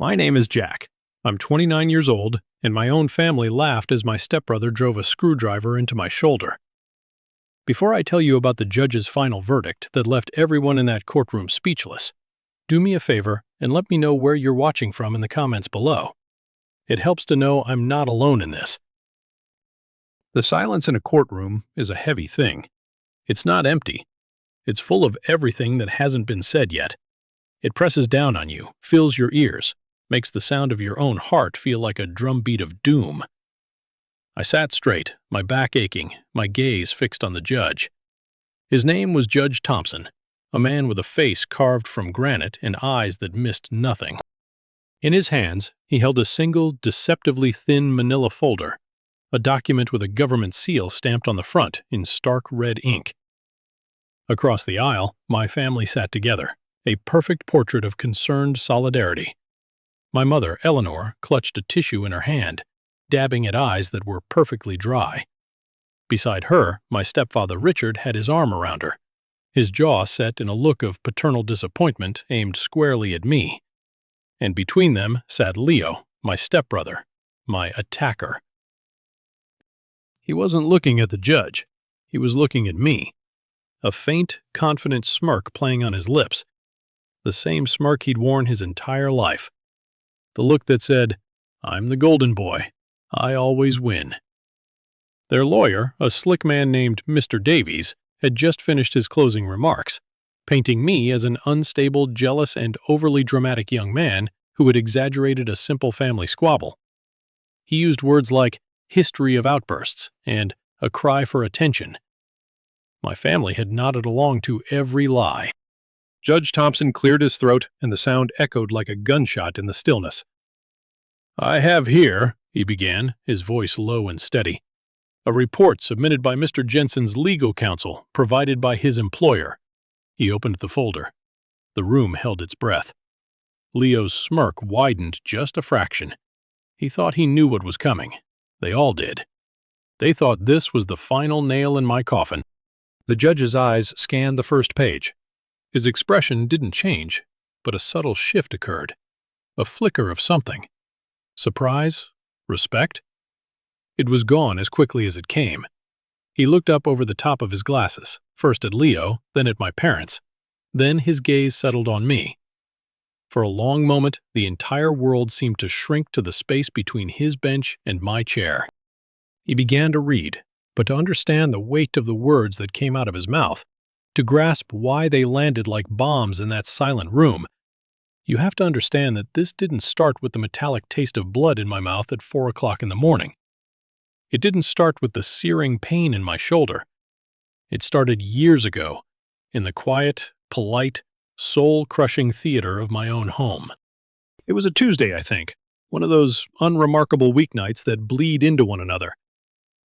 My name is Jack. I'm 29 years old, and my own family laughed as my stepbrother drove a screwdriver into my shoulder. Before I tell you about the judge's final verdict that left everyone in that courtroom speechless, do me a favor and let me know where you're watching from in the comments below. It helps to know I'm not alone in this. The silence in a courtroom is a heavy thing. It's not empty. It's full of everything that hasn't been said yet. It presses down on you, fills your ears, makes the sound of your own heart feel like a drumbeat of doom. I sat straight, my back aching, my gaze fixed on the judge. His name was Judge Thompson, a man with a face carved from granite and eyes that missed nothing. In his hands, he held a single, deceptively thin manila folder, a document with a government seal stamped on the front in stark red ink. Across the aisle, my family sat together, a perfect portrait of concerned solidarity. My mother, Eleanor, clutched a tissue in her hand, dabbing at eyes that were perfectly dry. Beside her, my stepfather Richard had his arm around her, his jaw set in a look of paternal disappointment aimed squarely at me. And between them sat Leo, my stepbrother, my attacker. He wasn't looking at the judge. He was looking at me, a faint, confident smirk playing on his lips, the same smirk he'd worn his entire life. The look that said, "I'm the golden boy. I always win." Their lawyer, a slick man named Mr. Davies, had just finished his closing remarks, painting me as an unstable, jealous, and overly dramatic young man who had exaggerated a simple family squabble. He used words like history of outbursts and a cry for attention. My family had nodded along to every lie. Judge Thompson cleared his throat, and the sound echoed like a gunshot in the stillness. "I have here," he began, his voice low and steady, "a report submitted by Mr. Jensen's legal counsel, provided by his employer." He opened the folder. The room held its breath. Leo's smirk widened just a fraction. He thought he knew what was coming. They all did. They thought this was the final nail in my coffin. The judge's eyes scanned the first page. His expression didn't change, but a subtle shift occurred. A flicker of something. Surprise? Respect? It was gone as quickly as it came. He looked up over the top of his glasses, first at Leo, then at my parents. Then his gaze settled on me. For a long moment, the entire world seemed to shrink to the space between his bench and my chair. He began to read, but to understand the weight of the words that came out of his mouth, to grasp why they landed like bombs in that silent room, you have to understand that this didn't start with the metallic taste of blood in my mouth at 4 o'clock in the morning. It didn't start with the searing pain in my shoulder. It started years ago, in the quiet, polite, soul-crushing theater of my own home. It was a Tuesday, I think, one of those unremarkable weeknights that bleed into one another.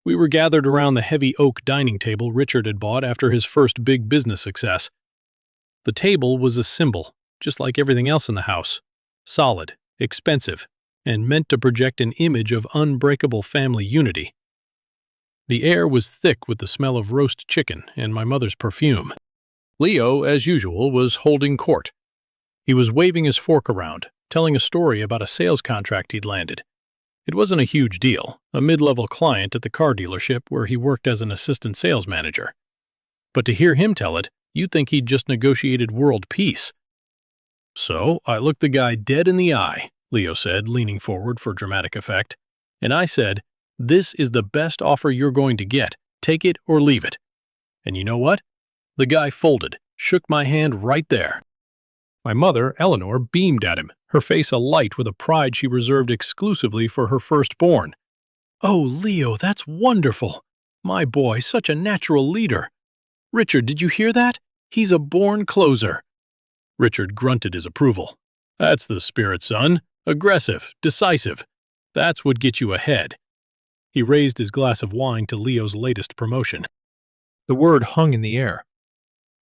We were gathered around the heavy oak dining table Richard had bought after his first big business success. The table was a symbol, just like everything else in the house, solid, expensive, and meant to project an image of unbreakable family unity. The air was thick with the smell of roast chicken and my mother's perfume. Leo, as usual, was holding court. He was waving his fork around, telling a story about a sales contract he'd landed. It wasn't a huge deal, a mid-level client at the car dealership where he worked as an assistant sales manager. But to hear him tell it, you'd think he'd just negotiated world peace. "So I looked the guy dead in the eye," Leo said, leaning forward for dramatic effect, "and I said, 'This is the best offer you're going to get. Take it or leave it.' And you know what? The guy folded, shook my hand right there." My mother, Eleanor, beamed at him, her face alight with a pride she reserved exclusively for her firstborn. "Oh, Leo, that's wonderful! My boy, such a natural leader! Richard, did you hear that? He's a born closer." Richard grunted his approval. "That's the spirit, son. Aggressive, decisive. That's what gets you ahead." He raised his glass of wine to Leo's latest promotion. The word hung in the air.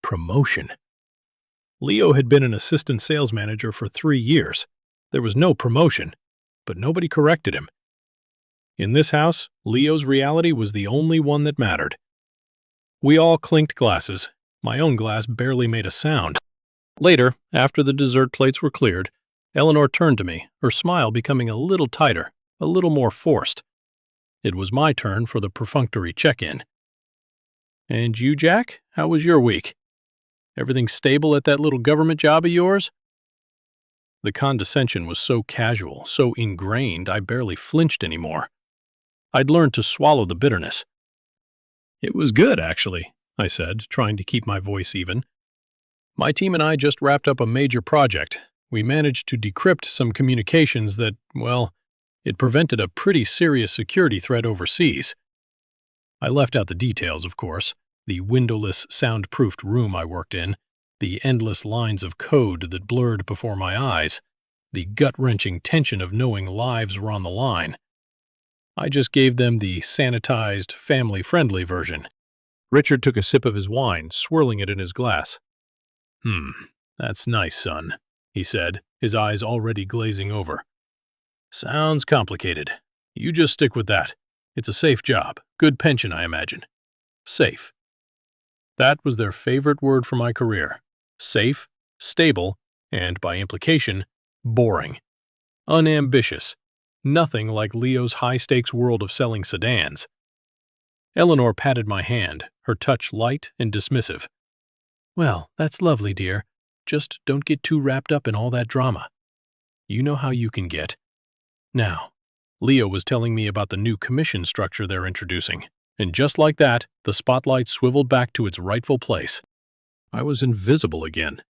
Promotion. Leo had been an assistant sales manager for 3 years. There was no promotion, but nobody corrected him. In this house, Leo's reality was the only one that mattered. We all clinked glasses. My own glass barely made a sound. Later, after the dessert plates were cleared, Eleanor turned to me, her smile becoming a little tighter, a little more forced. It was my turn for the perfunctory check-in. "And you, Jack? How was your week? Everything stable at that little government job of yours?" The condescension was so casual, so ingrained, I barely flinched anymore. I'd learned to swallow the bitterness. "It was good, actually," I said, trying to keep my voice even. "My team and I just wrapped up a major project. We managed to decrypt some communications that, well, it prevented a pretty serious security threat overseas." I left out the details, of course, the windowless, soundproofed room I worked in, the endless lines of code that blurred before my eyes, the gut-wrenching tension of knowing lives were on the line. I just gave them the sanitized, family-friendly version. Richard took a sip of his wine, swirling it in his glass. That's nice, son," he said, his eyes already glazing over. "Sounds complicated. You just stick with that. It's a safe job. Good pension, I imagine." Safe. That was their favorite word for my career. Safe, stable, and, by implication, boring. Unambitious. Nothing like Leo's high-stakes world of selling sedans. Eleanor patted my hand, her touch light and dismissive. "Well, that's lovely, dear. Just don't get too wrapped up in all that drama. You know how you can get. Now, Leo was telling me about the new commission structure they're introducing, and just like that, the spotlight swiveled back to its rightful place. I was invisible again.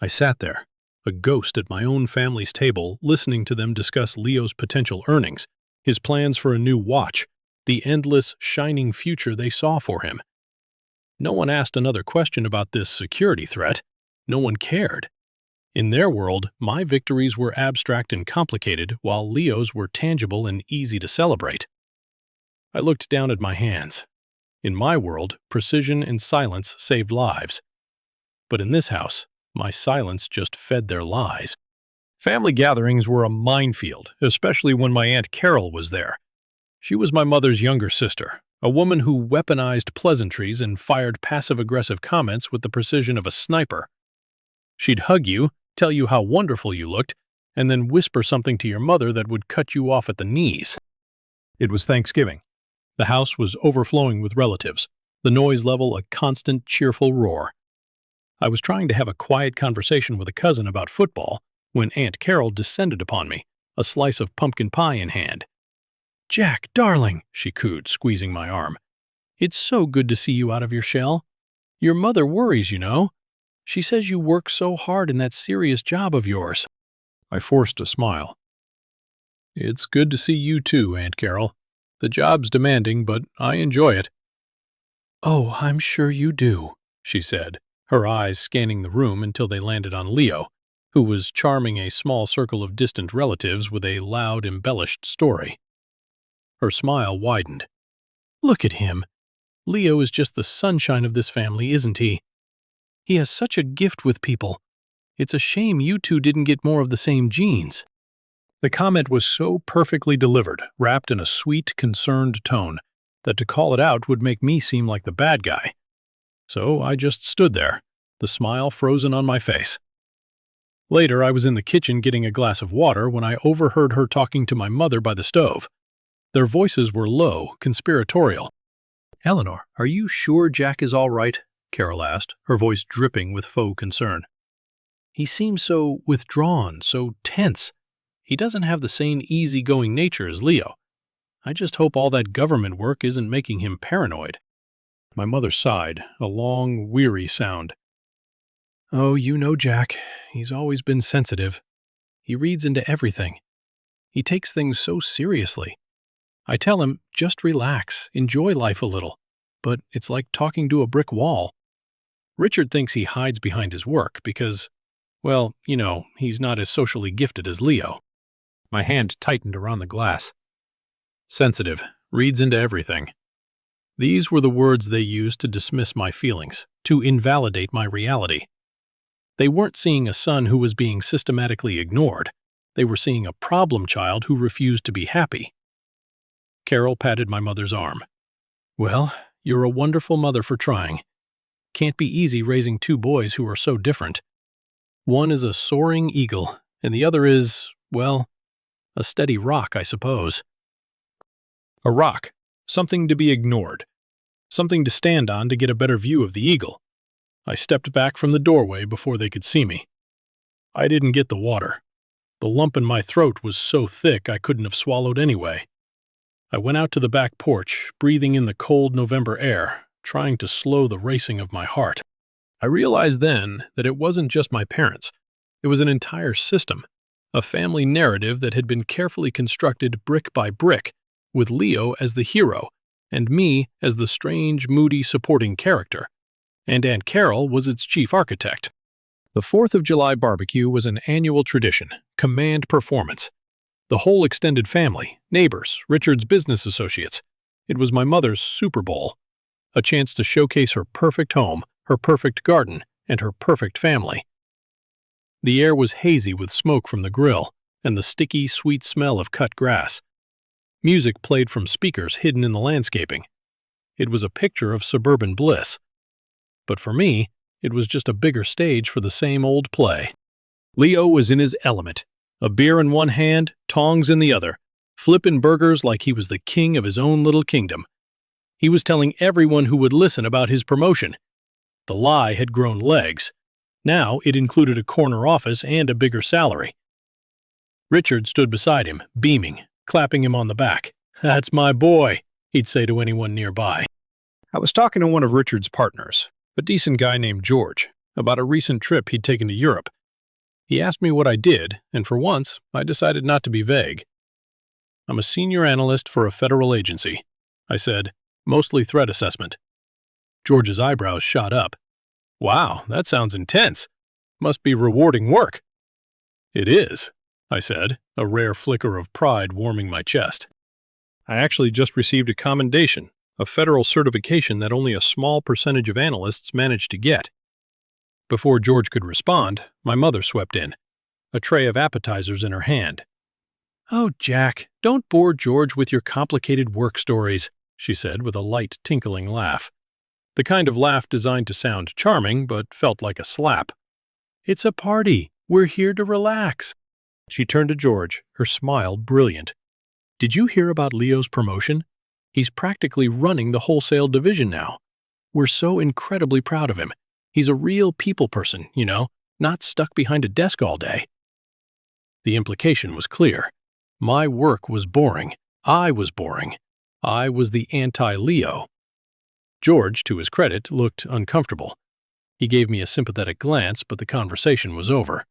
I sat there, a ghost at my own family's table, listening to them discuss Leo's potential earnings, his plans for a new watch, the endless, shining future they saw for him. No one asked another question about this security threat. No one cared. In their world, my victories were abstract and complicated, while Leo's were tangible and easy to celebrate. I looked down at my hands. In my world, precision and silence saved lives. But in this house, my silence just fed their lies. Family gatherings were a minefield, especially when my Aunt Carol was there. She was my mother's younger sister, a woman who weaponized pleasantries and fired passive-aggressive comments with the precision of a sniper. She'd hug you, tell you how wonderful you looked, and then whisper something to your mother that would cut you off at the knees. It was Thanksgiving. The house was overflowing with relatives, the noise level a constant, cheerful roar. I was trying to have a quiet conversation with a cousin about football when Aunt Carol descended upon me, a slice of pumpkin pie in hand. "Jack, darling," she cooed, squeezing my arm. "It's so good to see you out of your shell. Your mother worries, you know. She says you work so hard in that serious job of yours." I forced a smile. "It's good to see you too, Aunt Carol. The job's demanding, but I enjoy it." "Oh, I'm sure you do," she said, her eyes scanning the room until they landed on Leo, who was charming a small circle of distant relatives with a loud, embellished story. Her smile widened. "Look at him. Leo is just the sunshine of this family, isn't he? He has such a gift with people. It's a shame you two didn't get more of the same genes." The comment was so perfectly delivered, wrapped in a sweet, concerned tone, that to call it out would make me seem like the bad guy. So I just stood there, the smile frozen on my face. Later, I was in the kitchen getting a glass of water when I overheard her talking to my mother by the stove. Their voices were low, conspiratorial. "Eleanor, are you sure Jack is all right?" Carol asked, her voice dripping with faux concern. "He seems so withdrawn, so tense. He doesn't have the same easygoing nature as Leo. I just hope all that government work isn't making him paranoid." My mother sighed, a long, weary sound. "Oh, you know Jack. He's always been sensitive. He reads into everything. He takes things so seriously. I tell him, just relax, enjoy life a little. But it's like talking to a brick wall. Richard thinks he hides behind his work because, well, you know, he's not as socially gifted as Leo." My hand tightened around the glass. Sensitive, reads into everything. These were the words they used to dismiss my feelings, to invalidate my reality. They weren't seeing a son who was being systematically ignored. They were seeing a problem child who refused to be happy. Carol patted my mother's arm. "Well, you're a wonderful mother for trying. Can't be easy raising two boys who are so different. One is a soaring eagle, and the other is, well, a steady rock, I suppose. A rock, something to be ignored, something to stand on to get a better view of the eagle. I stepped back from the doorway before they could see me. I didn't get the water. The lump in my throat was so thick I couldn't have swallowed anyway. I went out to the back porch, breathing in the cold November air, trying to slow the racing of my heart. I realized then that it wasn't just my parents. It was an entire system, a family narrative that had been carefully constructed brick by brick, with Leo as the hero, and me as the strange, moody supporting character. And Aunt Carol was its chief architect. The 4th of July barbecue was an annual tradition, command performance. The whole extended family, neighbors, Richard's business associates. It was my mother's Super Bowl, a chance to showcase her perfect home, her perfect garden, and her perfect family. The air was hazy with smoke from the grill and the sticky, sweet smell of cut grass. Music played from speakers hidden in the landscaping. It was a picture of suburban bliss. But for me, it was just a bigger stage for the same old play. Leo was in his element, a beer in one hand, tongs in the other, flipping burgers like he was the king of his own little kingdom. He was telling everyone who would listen about his promotion. The lie had grown legs. Now it included a corner office and a bigger salary. Richard stood beside him, beaming, clapping him on the back. "That's my boy," he'd say to anyone nearby. I was talking to one of Richard's partners, a decent guy named George, about a recent trip he'd taken to Europe. He asked me what I did, and for once, I decided not to be vague. "I'm a senior analyst for a federal agency," I said, "mostly threat assessment." George's eyebrows shot up. "Wow, that sounds intense. Must be rewarding work." "It is," I said, a rare flicker of pride warming my chest. "I actually just received a commendation, a federal certification that only a small percentage of analysts manage to get." Before George could respond, my mother swept in, a tray of appetizers in her hand. "Oh, Jack, don't bore George with your complicated work stories," she said with a light, tinkling laugh. The kind of laugh designed to sound charming, but felt like a slap. "It's a party. We're here to relax." She turned to George, her smile brilliant. "Did you hear about Leo's promotion? He's practically running the wholesale division now. We're so incredibly proud of him. He's a real people person, not stuck behind a desk all day." The implication was clear. My work was boring. I was boring. I was the anti-Leo. George, to his credit, looked uncomfortable. He gave me a sympathetic glance, but the conversation was over.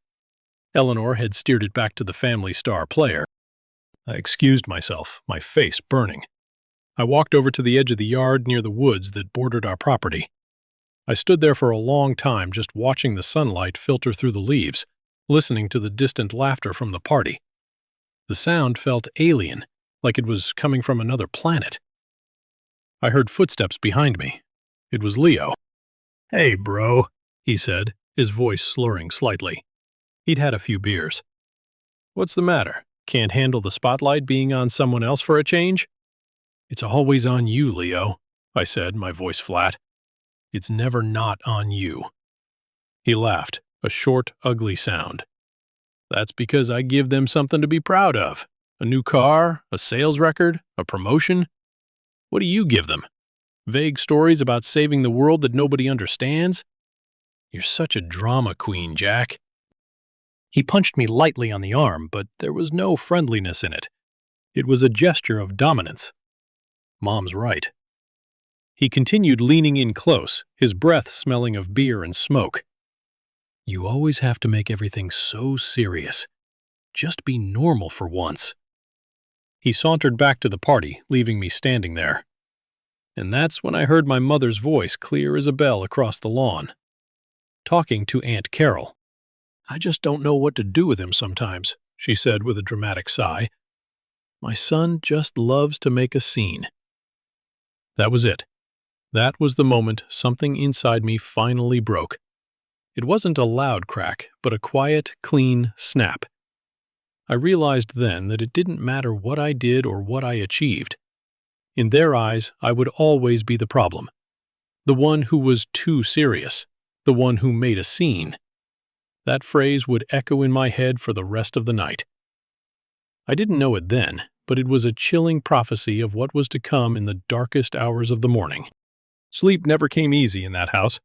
Eleanor had steered it back to the family star player. I excused myself, my face burning. I walked over to the edge of the yard near the woods that bordered our property. I stood there for a long time just watching the sunlight filter through the leaves, listening to the distant laughter from the party. The sound felt alien, like it was coming from another planet. I heard footsteps behind me. It was Leo. "Hey, bro," he said, his voice slurring slightly. He'd had a few beers. "What's the matter? Can't handle the spotlight being on someone else for a change?" "It's always on you, Leo," I said, my voice flat. "It's never not on you." He laughed, a short, ugly sound. "That's because I give them something to be proud of. A new car, a sales record, a promotion. What do you give them? Vague stories about saving the world that nobody understands? You're such a drama queen, Jack." He punched me lightly on the arm, but there was no friendliness in it. It was a gesture of dominance. Mom's right. He continued leaning in close, his breath smelling of beer and smoke. "You always have to make everything so serious. Just be normal for once." He sauntered back to the party, leaving me standing there. And that's when I heard my mother's voice clear as a bell across the lawn, talking to Aunt Carol. "I just don't know what to do with him sometimes," she said with a dramatic sigh. "My son just loves to make a scene." That was it. That was the moment something inside me finally broke. It wasn't a loud crack, but a quiet, clean snap. I realized then that it didn't matter what I did or what I achieved. In their eyes, I would always be the problem. The one who was too serious. The one who made a scene. That phrase would echo in my head for the rest of the night. I didn't know it then, but it was a chilling prophecy of what was to come in the darkest hours of the morning. Sleep never came easy in that house.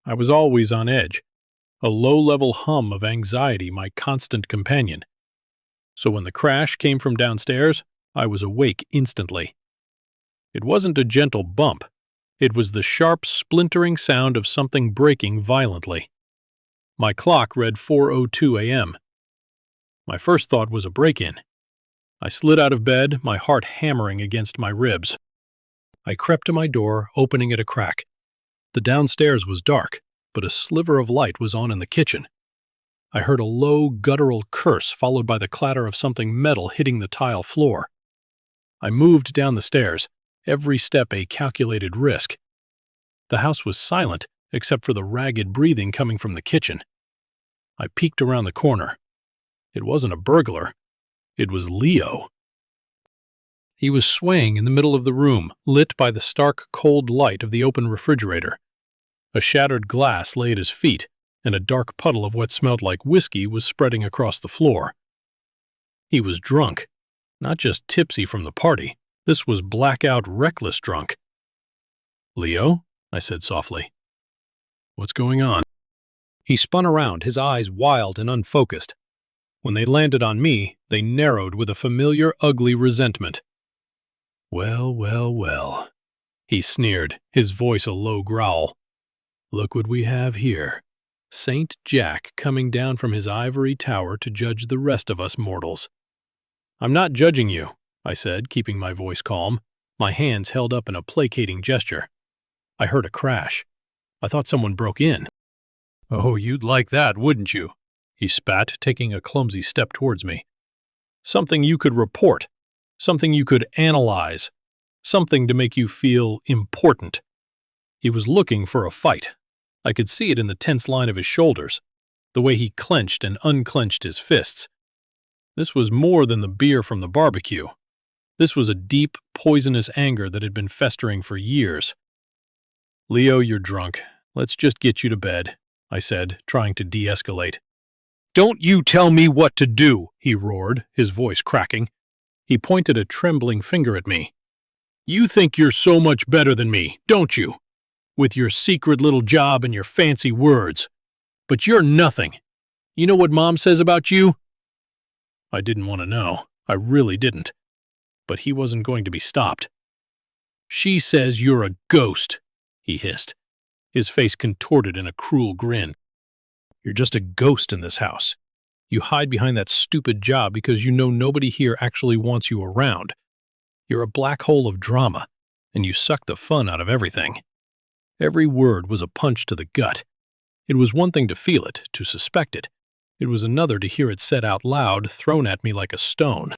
I was always on edge, a low-level hum of anxiety my constant companion. So when the crash came from downstairs, I was awake instantly. It wasn't a gentle bump. It was the sharp, splintering sound of something breaking violently. My clock read 4:02 a.m. My first thought was a break-in. I slid out of bed, my heart hammering against my ribs. I crept to my door, opening it a crack. The downstairs was dark, but a sliver of light was on in the kitchen. I heard a low, guttural curse followed by the clatter of something metal hitting the tile floor. I moved down the stairs, every step a calculated risk. The house was silent, except for the ragged breathing coming from the kitchen. I peeked around the corner. It wasn't a burglar. It was Leo. He was swaying in the middle of the room, lit by the stark, cold light of the open refrigerator. A shattered glass lay at his feet, and a dark puddle of what smelled like whiskey was spreading across the floor. He was drunk, not just tipsy from the party. This was blackout, reckless drunk. "Leo?" I said softly. "What's going on?" He spun around, his eyes wild and unfocused. When they landed on me, they narrowed with a familiar, ugly resentment. "Well, well, well," he sneered, his voice a low growl. "Look what we have here. Saint Jack coming down from his ivory tower to judge the rest of us mortals." "I'm not judging you," I said, keeping my voice calm, my hands held up in a placating gesture. I heard a crash. I thought someone broke in. "Oh, you'd like that, wouldn't you?" he spat, taking a clumsy step towards me. "Something you could report. Something you could analyze. Something to make you feel important." He was looking for a fight. I could see it in the tense line of his shoulders, the way he clenched and unclenched his fists. This was more than the beer from the barbecue. This was a deep, poisonous anger that had been festering for years. "Leo, you're drunk. Let's just get you to bed," I said, trying to de-escalate. "Don't you tell me what to do," he roared, his voice cracking. He pointed a trembling finger at me. "You think you're so much better than me, don't you? With your secret little job and your fancy words. But you're nothing. You know what Mom says about you?" I didn't want to know. I really didn't. But he wasn't going to be stopped. "She says you're a ghost," he hissed, his face contorted in a cruel grin. "You're just a ghost in this house. You hide behind that stupid job because you know nobody here actually wants you around. You're a black hole of drama, and you suck the fun out of everything." Every word was a punch to the gut. It was one thing to feel it, to suspect it. It was another to hear it said out loud, thrown at me like a stone.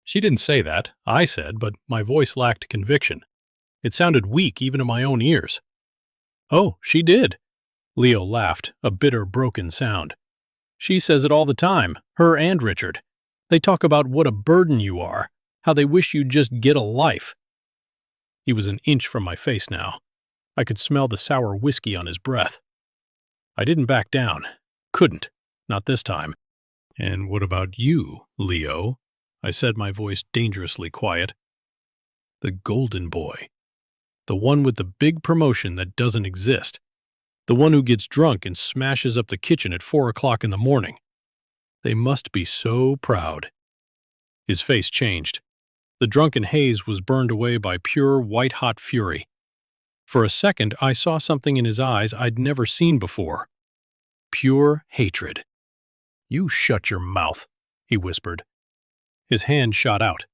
She didn't say that, I said, but my voice lacked conviction. It sounded weak even in my own ears. "Oh, she did." Leo laughed, a bitter, broken sound. "She says it all the time, her and Richard. They talk about what a burden you are, how they wish you'd just get a life." He was an inch from my face now. I could smell the sour whiskey on his breath. I didn't back down. Couldn't. Not this time. "And what about you, Leo?" I said, my voice dangerously quiet. "The golden boy. The one with the big promotion that doesn't exist. The one who gets drunk and smashes up the kitchen at 4 o'clock in the morning. They must be so proud." His face changed. The drunken haze was burned away by pure, white-hot fury. For a second, I saw something in his eyes I'd never seen before. Pure hatred. "You shut your mouth," he whispered. His hand shot out.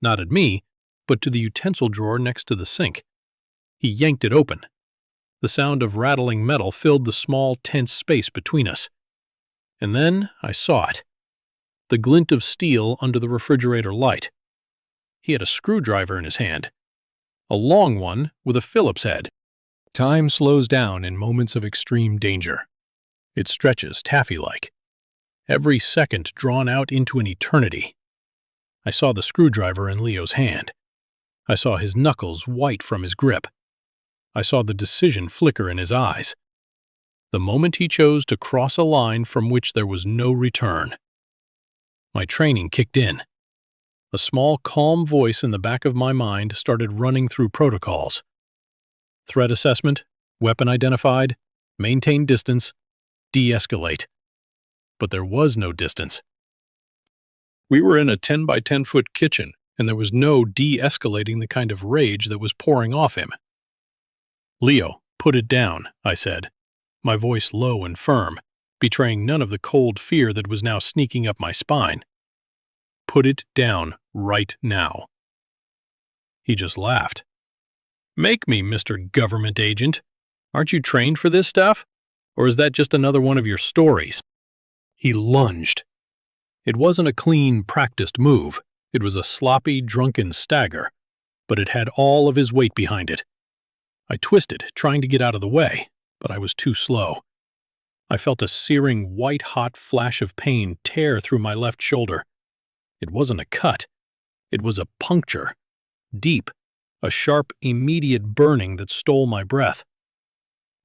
Not at me, but to the utensil drawer next to the sink. He yanked it open. The sound of rattling metal filled the small, tense space between us. And then I saw it. The glint of steel under the refrigerator light. He had a screwdriver in his hand. A long one with a Phillips head. Time slows down in moments of extreme danger. It stretches taffy-like. Every second drawn out into an eternity. I saw the screwdriver in Leo's hand. I saw his knuckles white from his grip. I saw the decision flicker in his eyes. The moment he chose to cross a line from which there was no return. My training kicked in. A small, calm voice in the back of my mind started running through protocols. Threat assessment, weapon identified, maintain distance, de-escalate. But there was no distance. We were in a 10 by 10 foot kitchen, and there was no de-escalating the kind of rage that was pouring off him. "Leo, put it down," I said, my voice low and firm, betraying none of the cold fear that was now sneaking up my spine. "Put it down right now." He just laughed. "Make me, Mr. Government Agent. Aren't you trained for this stuff? Or is that just another one of your stories?" He lunged. It wasn't a clean, practiced move. It was a sloppy, drunken stagger, but it had all of his weight behind it. I twisted, trying to get out of the way, but I was too slow. I felt a searing, white-hot flash of pain tear through my left shoulder. It wasn't a cut. It was a puncture. Deep, a sharp, immediate burning that stole my breath.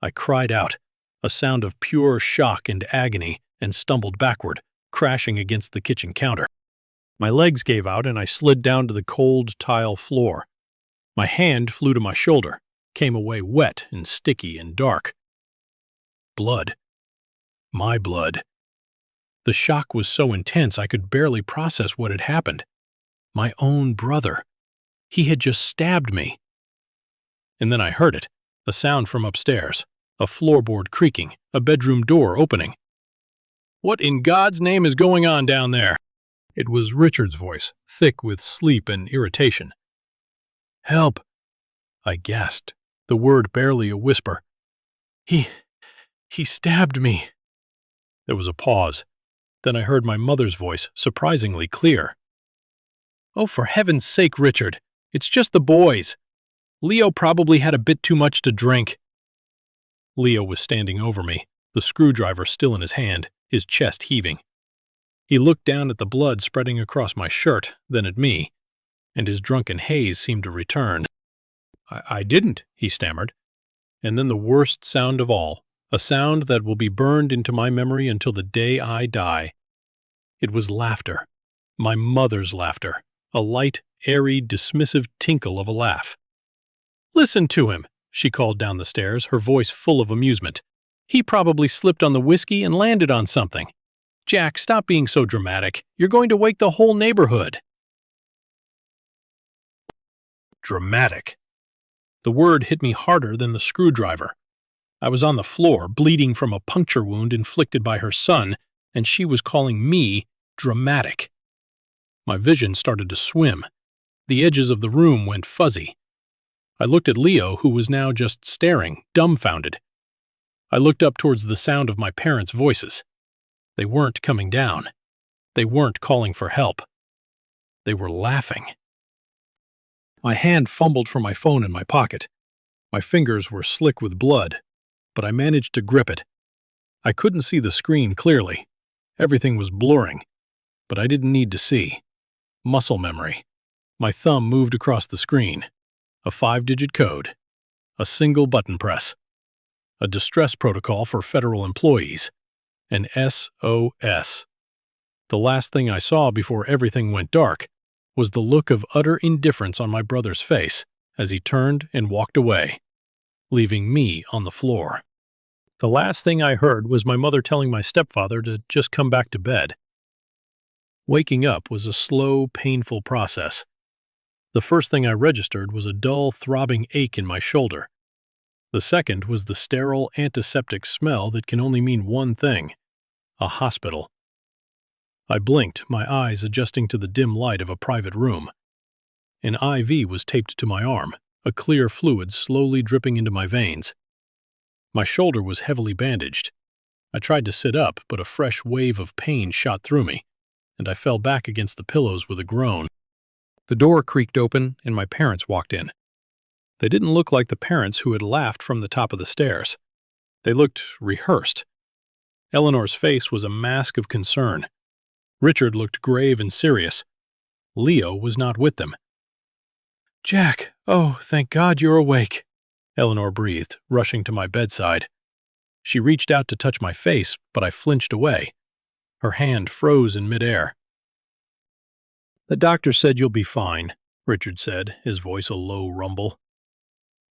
I cried out, a sound of pure shock and agony, and stumbled backward, crashing against the kitchen counter. My legs gave out and I slid down to the cold tile floor. My hand flew to my shoulder, came away wet and sticky and dark. Blood. My blood. The shock was so intense I could barely process what had happened. My own brother. He had just stabbed me. And then I heard it, a sound from upstairs, a floorboard creaking, a bedroom door opening. "What in God's name is going on down there?" It was Richard's voice, thick with sleep and irritation. "Help," I gasped, the word barely a whisper. He stabbed me." There was a pause. Then I heard my mother's voice, surprisingly clear. "Oh, for heaven's sake, Richard, it's just the boys. Leo probably had a bit too much to drink." Leo was standing over me, the screwdriver still in his hand, his chest heaving. He looked down at the blood spreading across my shirt, then at me, and his drunken haze seemed to return. I didn't," he stammered. And then the worst sound of all, a sound that will be burned into my memory until the day I die. It was laughter, my mother's laughter, a light, airy, dismissive tinkle of a laugh. "Listen to him," she called down the stairs, her voice full of amusement. "He probably slipped on the whiskey and landed on something. Jack, stop being so dramatic. You're going to wake the whole neighborhood." Dramatic. The word hit me harder than the screwdriver. I was on the floor, bleeding from a puncture wound inflicted by her son, and she was calling me dramatic. My vision started to swim. The edges of the room went fuzzy. I looked at Leo, who was now just staring, dumbfounded. I looked up towards the sound of my parents' voices. They weren't coming down. They weren't calling for help. They were laughing. My hand fumbled for my phone in my pocket. My fingers were slick with blood, but I managed to grip it. I couldn't see the screen clearly. Everything was blurring, but I didn't need to see. Muscle memory. My thumb moved across the screen. A 5-digit code. A single button press. A distress protocol for federal employees. An SOS. The last thing I saw before everything went dark was the look of utter indifference on my brother's face as he turned and walked away, leaving me on the floor. The last thing I heard was my mother telling my stepfather to just come back to bed. Waking up was a slow, painful process. The first thing I registered was a dull, throbbing ache in my shoulder. The second was the sterile, antiseptic smell that can only mean one thing: a hospital. I blinked, my eyes adjusting to the dim light of a private room. An IV was taped to my arm, a clear fluid slowly dripping into my veins. My shoulder was heavily bandaged. I tried to sit up, but a fresh wave of pain shot through me, and I fell back against the pillows with a groan. The door creaked open, and my parents walked in. They didn't look like the parents who had laughed from the top of the stairs. They looked rehearsed. Eleanor's face was a mask of concern. Richard looked grave and serious. Leo was not with them. "Jack, oh, thank God you're awake," Eleanor breathed, rushing to my bedside. She reached out to touch my face, but I flinched away. Her hand froze in midair. "The doctor said you'll be fine," Richard said, his voice a low rumble.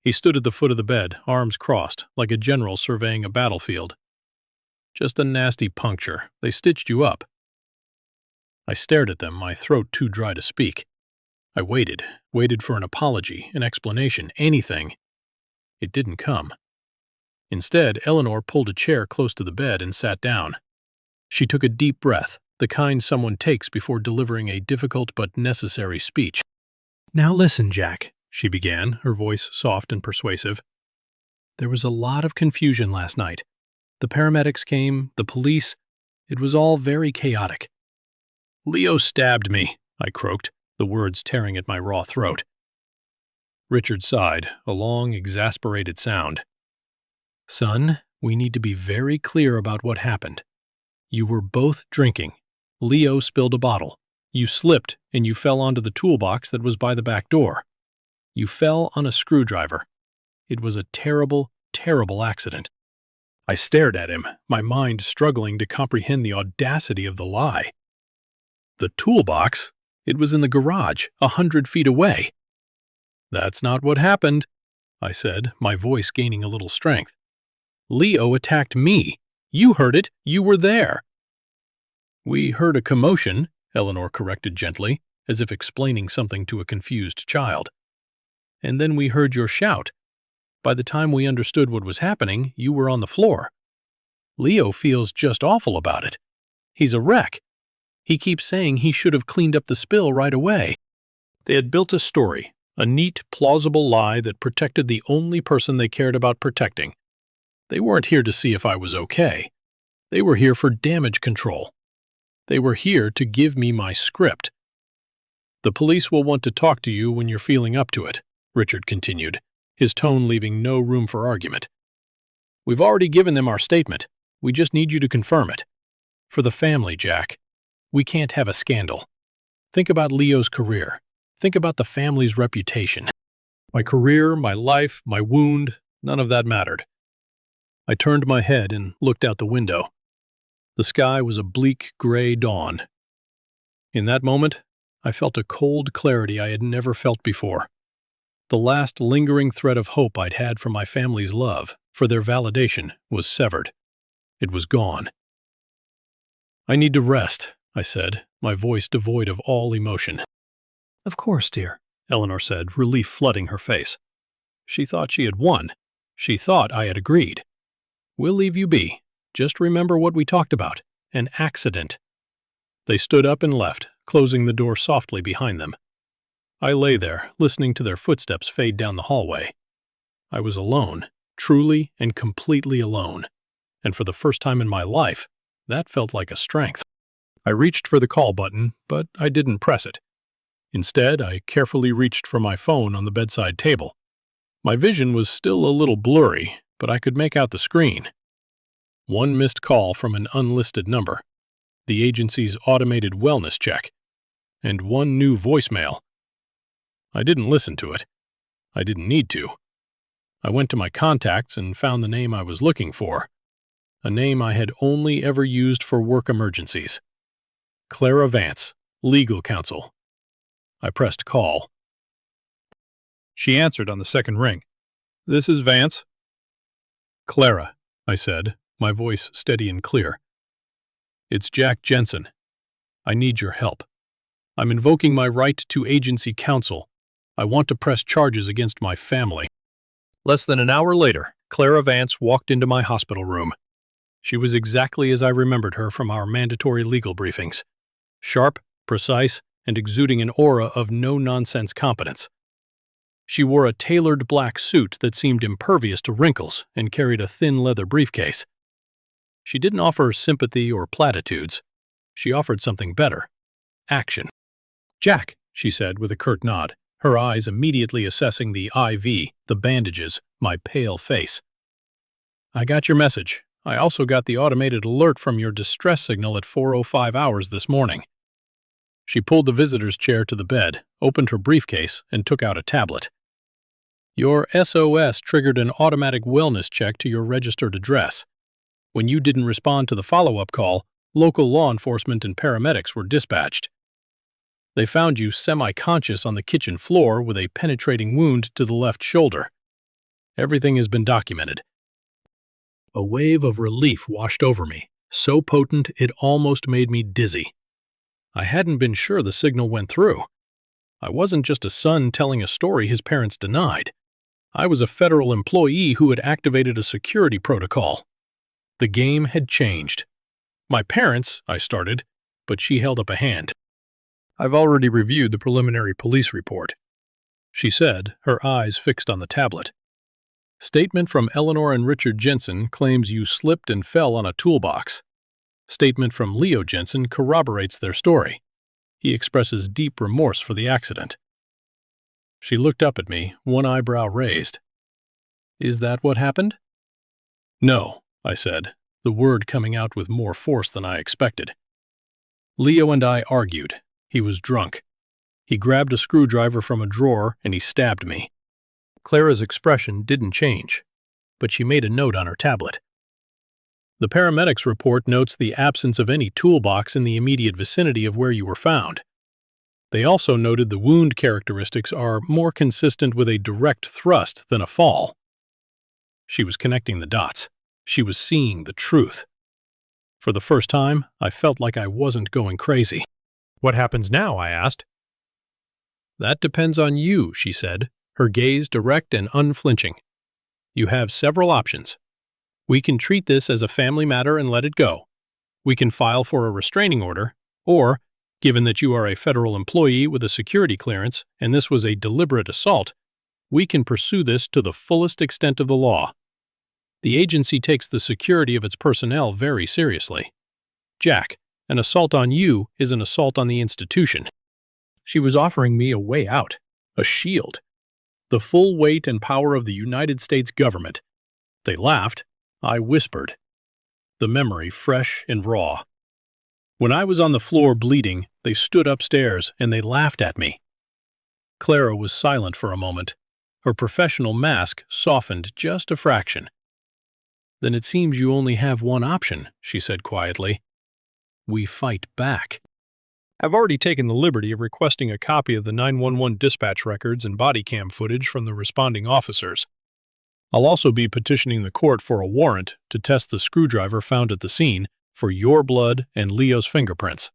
He stood at the foot of the bed, arms crossed, like a general surveying a battlefield. "Just a nasty puncture. They stitched you up." I stared at them, my throat too dry to speak. I waited for an apology, an explanation, anything. It didn't come. Instead, Eleanor pulled a chair close to the bed and sat down. She took a deep breath, the kind someone takes before delivering a difficult but necessary speech. "Now listen, Jack," she began, her voice soft and persuasive. "There was a lot of confusion last night. The paramedics came, the police. It was all very chaotic." "Leo stabbed me," I croaked, the words tearing at my raw throat. Richard sighed, a long, exasperated sound. "Son, we need to be very clear about what happened. You were both drinking. Leo spilled a bottle. You slipped and you fell onto the toolbox that was by the back door. You fell on a screwdriver. It was a terrible, terrible accident." I stared at him, my mind struggling to comprehend the audacity of the lie. "The toolbox? It was in the garage, 100 feet away." "That's not what happened," I said, my voice gaining a little strength. "Leo attacked me. You heard it. You were there." "We heard a commotion," Eleanor corrected gently, as if explaining something to a confused child. "And then we heard your shout. By the time we understood what was happening, you were on the floor. Leo feels just awful about it. He's a wreck. He keeps saying he should have cleaned up the spill right away." They had built a story, a neat, plausible lie that protected the only person they cared about protecting. They weren't here to see if I was okay. They were here for damage control. They were here to give me my script. "The police will want to talk to you when you're feeling up to it," Richard continued, his tone leaving no room for argument. "We've already given them our statement. We just need you to confirm it. For the family, Jack. We can't have a scandal. Think about Leo's career. Think about the family's reputation. My career, my life, my wound, none of that mattered." I turned my head and looked out the window. The sky was a bleak gray dawn. In that moment, I felt a cold clarity I had never felt before. The last lingering thread of hope I'd had for my family's love, for their validation, was severed. It was gone. "I need to rest," I said, my voice devoid of all emotion. "Of course, dear," Eleanor said, relief flooding her face. She thought she had won. She thought I had agreed. "We'll leave you be. Just remember what we talked about. An accident." They stood up and left, closing the door softly behind them. I lay there, listening to their footsteps fade down the hallway. I was alone, truly and completely alone. And for the first time in my life, that felt like a strength. I reached for the call button, but I didn't press it. Instead, I carefully reached for my phone on the bedside table. My vision was still a little blurry, but I could make out the screen. One missed call from an unlisted number, the agency's automated wellness check, and one new voicemail. I didn't listen to it. I didn't need to. I went to my contacts and found the name I was looking for, a name I had only ever used for work emergencies. Clara Vance, legal counsel. I pressed call. She answered on the second ring. "This is Vance." "Clara," I said, my voice steady and clear. "It's Jack Jensen. I need your help. I'm invoking my right to agency counsel. I want to press charges against my family." Less than an hour later, Clara Vance walked into my hospital room. She was exactly as I remembered her from our mandatory legal briefings. Sharp, precise, and exuding an aura of no-nonsense competence. She wore a tailored black suit that seemed impervious to wrinkles and carried a thin leather briefcase. She didn't offer sympathy or platitudes. She offered something better. Action. "Jack," she said with a curt nod, her eyes immediately assessing the IV, the bandages, my pale face. "I got your message. I also got the automated alert from your distress signal at 4:05 hours this morning." She pulled the visitor's chair to the bed, opened her briefcase, and took out a tablet. "Your SOS triggered an automatic wellness check to your registered address. When you didn't respond to the follow-up call, local law enforcement and paramedics were dispatched. They found you semi-conscious on the kitchen floor with a penetrating wound to the left shoulder. Everything has been documented. A wave of relief washed over me, so potent it almost made me dizzy. I hadn't been sure the signal went through. I wasn't just a son telling a story his parents denied. I was a federal employee who had activated a security protocol. The game had changed. My parents, I started, but she held up a hand. I've already reviewed the preliminary police report, she said, her eyes fixed on the tablet. Statement from Eleanor and Richard Jensen claims you slipped and fell on a toolbox. Statement from Leo Jensen corroborates their story. He expresses deep remorse for the accident. She looked up at me, one eyebrow raised. Is that what happened? No, I said, the word coming out with more force than I expected. Leo and I argued. He was drunk. He grabbed a screwdriver from a drawer and he stabbed me. Clara's expression didn't change, but she made a note on her tablet. The paramedics report notes the absence of any toolbox in the immediate vicinity of where you were found. They also noted the wound characteristics are more consistent with a direct thrust than a fall. She was connecting the dots. She was seeing the truth. For the first time, I felt like I wasn't going crazy. What happens now? I asked. That depends on you, she said, her gaze direct and unflinching. You have several options. We can treat this as a family matter and let it go. We can file for a restraining order, or, given that you are a federal employee with a security clearance and this was a deliberate assault, we can pursue this to the fullest extent of the law. The agency takes the security of its personnel very seriously. Jack, an assault on you is an assault on the institution. She was offering me a way out, a shield, the full weight and power of the United States government. They laughed. I whispered, the memory fresh and raw. When I was on the floor bleeding, they stood upstairs and they laughed at me. Clara was silent for a moment. Her professional mask softened just a fraction. Then it seems you only have one option, she said quietly. We fight back. I've already taken the liberty of requesting a copy of the 911 dispatch records and body cam footage from the responding officers. I'll also be petitioning the court for a warrant to test the screwdriver found at the scene for your blood and Leo's fingerprints.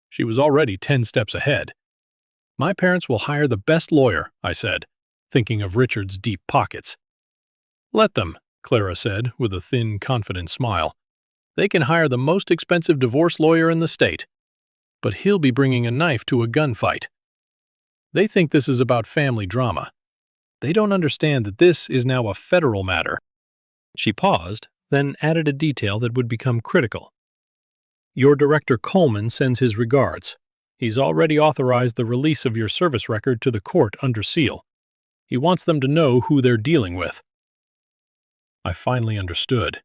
She was already 10 steps ahead. My parents will hire the best lawyer, I said, thinking of Richard's deep pockets. Let them, Clara said with a thin, confident smile. They can hire the most expensive divorce lawyer in the state, but he'll be bringing a knife to a gunfight. They think this is about family drama. They don't understand that this is now a federal matter. She paused, then added a detail that would become critical. Your director Coleman sends his regards. He's already authorized the release of your service record to the court under seal. He wants them to know who they're dealing with. I finally understood.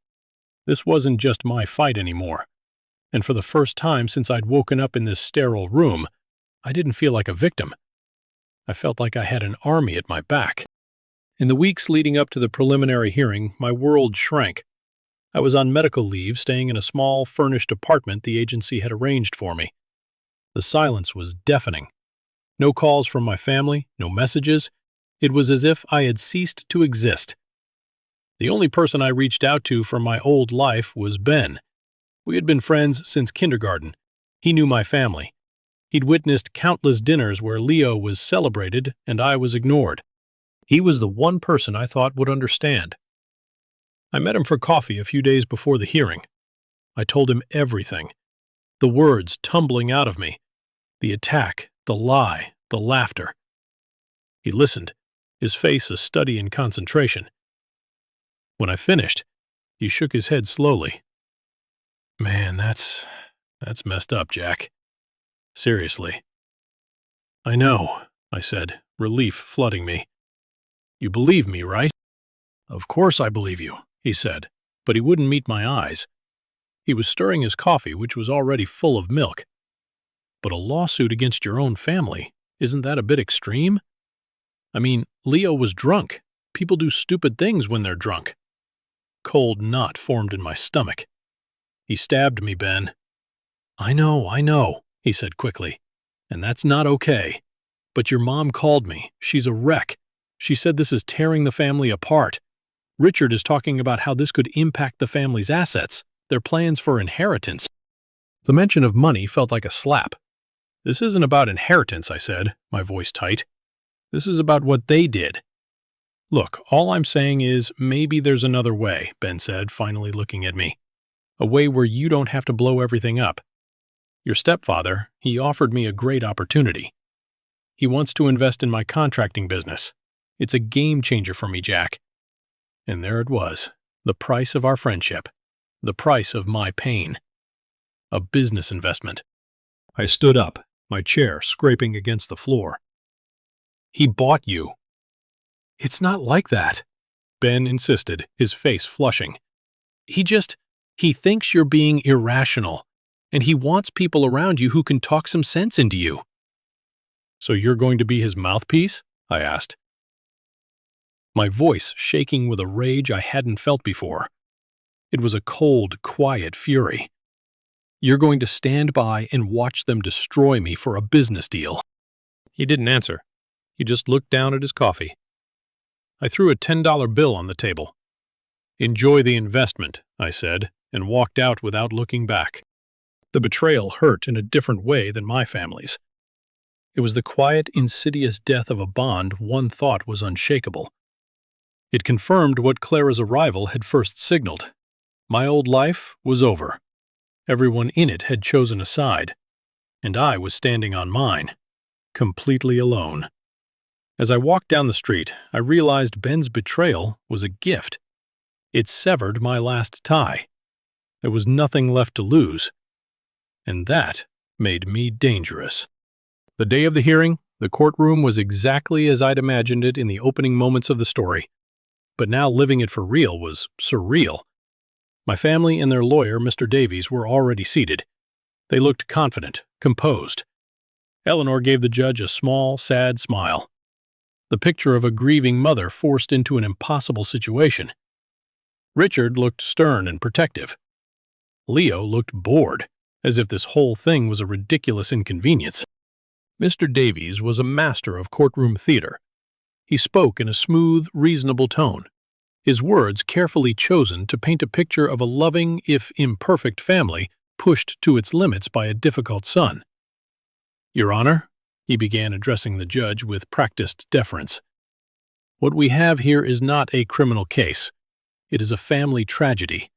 This wasn't just my fight anymore. And for the first time since I'd woken up in this sterile room, I didn't feel like a victim. I felt like I had an army at my back. In the weeks leading up to the preliminary hearing, my world shrank. I was on medical leave, staying in a small, furnished apartment the agency had arranged for me. The silence was deafening. No calls from my family, no messages. It was as if I had ceased to exist. The only person I reached out to from my old life was Ben. We had been friends since kindergarten. He knew my family. He'd witnessed countless dinners where Leo was celebrated and I was ignored. He was the one person I thought would understand. I met him for coffee a few days before the hearing. I told him everything. The words tumbling out of me. The attack, the lie, the laughter. He listened, his face a study in concentration. When I finished, he shook his head slowly. Man, that's messed up, Jack. Seriously. I know, I said, relief flooding me. You believe me, right? Of course I believe you, he said, but he wouldn't meet my eyes. He was stirring his coffee, which was already full of milk. But a lawsuit against your own family, isn't that a bit extreme? I mean, Leo was drunk. People do stupid things when they're drunk. cold knot formed in my stomach. "He stabbed me, Ben." I know, he said quickly. "And that's not okay. But your mom called me. She's a wreck. She said this is tearing the family apart. Richard is talking about how this could impact the family's assets, their plans for inheritance." The mention of money felt like a slap. "This isn't about inheritance," I said, my voice tight. "This is about what they did." "Look, all I'm saying is maybe there's another way," Ben said, finally looking at me. "A way where you don't have to blow everything up. Your stepfather, he offered me a great opportunity. He wants to invest in my contracting business. It's a game changer for me, Jack." And there it was, the price of our friendship, the price of my pain. A business investment. I stood up, my chair scraping against the floor. "He bought you." "It's not like that," Ben insisted, his face flushing. He thinks you're being irrational, and he wants people around you who can talk some sense into you." "So you're going to be his mouthpiece?" I asked, my voice shaking with a rage I hadn't felt before. It was a cold, quiet fury. "You're going to stand by and watch them destroy me for a business deal." He didn't answer. He just looked down at his coffee. I threw a $10 bill on the table. "Enjoy the investment," I said, and walked out without looking back. The betrayal hurt in a different way than my family's. It was the quiet, insidious death of a bond one thought was unshakable. It confirmed what Clara's arrival had first signaled. My old life was over. Everyone in it had chosen a side, and I was standing on mine, completely alone. As I walked down the street, I realized Ben's betrayal was a gift. It severed my last tie. There was nothing left to lose, and that made me dangerous. The day of the hearing, the courtroom was exactly as I'd imagined it in the opening moments of the story. But now living it for real was surreal. My family and their lawyer, Mr. Davies, were already seated. They looked confident, composed. Eleanor gave the judge a small, sad smile. The picture of a grieving mother forced into an impossible situation. Richard looked stern and protective. Leo looked bored, as if this whole thing was a ridiculous inconvenience. Mr. Davies was a master of courtroom theater. He spoke in a smooth, reasonable tone, his words carefully chosen to paint a picture of a loving, if imperfect, family pushed to its limits by a difficult son. "Your Honor," he began, addressing the judge with practiced deference, "what we have here is not a criminal case. It is a family tragedy,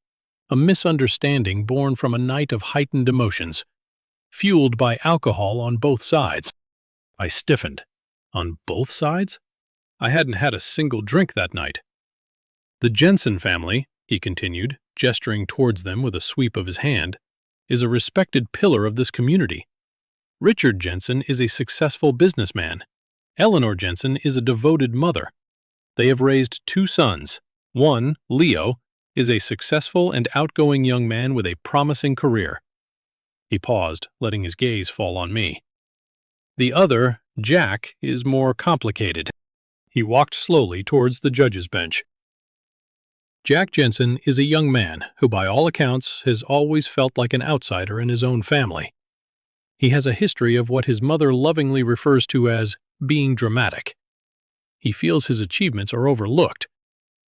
a misunderstanding born from a night of heightened emotions, fueled by alcohol on both sides." I stiffened. On both sides? I hadn't had a single drink that night. "The Jensen family," he continued, gesturing towards them with a sweep of his hand, "is a respected pillar of this community. Richard Jensen is a successful businessman. Eleanor Jensen is a devoted mother. They have raised 2 sons. One, Leo, is a successful and outgoing young man with a promising career." He paused, letting his gaze fall on me. "The other, Jack, is more complicated." He walked slowly towards the judge's bench. "Jack Jensen is a young man who, by all accounts, has always felt like an outsider in his own family. He has a history of what his mother lovingly refers to as being dramatic. He feels his achievements are overlooked.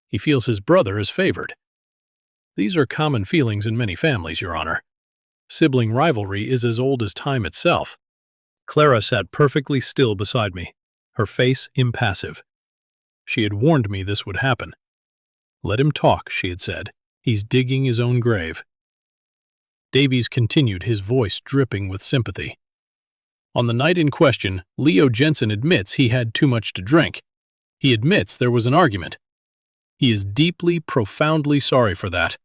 He feels his brother is favored. These are common feelings in many families, Your Honor. Sibling rivalry is as old as time itself." Clara sat perfectly still beside me, her face impassive. She had warned me this would happen. "Let him talk," she had said. "He's digging his own grave." Davies continued, his voice dripping with sympathy. "On the night in question, Leo Jensen admits he had too much to drink. He admits there was an argument. He is deeply, profoundly sorry for that.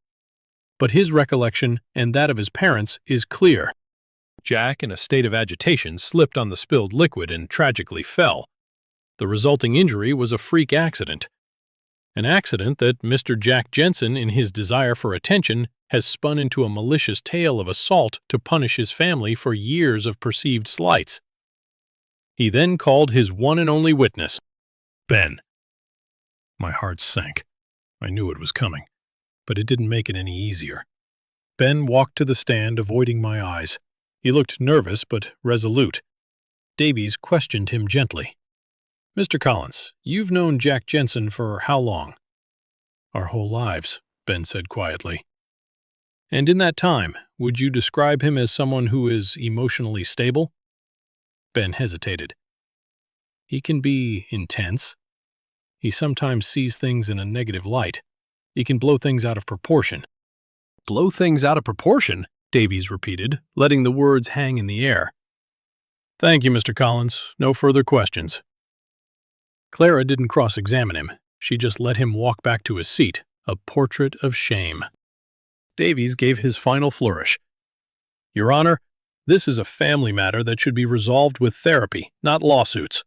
But his recollection, and that of his parents, is clear. Jack, in a state of agitation, slipped on the spilled liquid and tragically fell. The resulting injury was a freak accident. An accident that Mr. Jack Jensen, in his desire for attention, has spun into a malicious tale of assault to punish his family for years of perceived slights. He then called his one and only witness, Ben." My heart sank. I knew it was coming. but it didn't make it any easier. Ben walked to the stand, avoiding my eyes. He looked nervous but resolute. Davies questioned him gently. "Mr. Collins, you've known Jack Jensen for how long?" "Our whole lives," Ben said quietly. "And in that time, would you describe him as someone who is emotionally stable?" Ben hesitated. "He can be intense. He sometimes sees things in a negative light. He can blow things out of proportion." "Blow things out of proportion?" Davies repeated, letting the words hang in the air. "Thank you, Mr. Collins. No further questions." Clara didn't cross-examine him. She just let him walk back to his seat, a portrait of shame. Davies gave his final flourish. "Your Honor, this is a family matter that should be resolved with therapy, not lawsuits.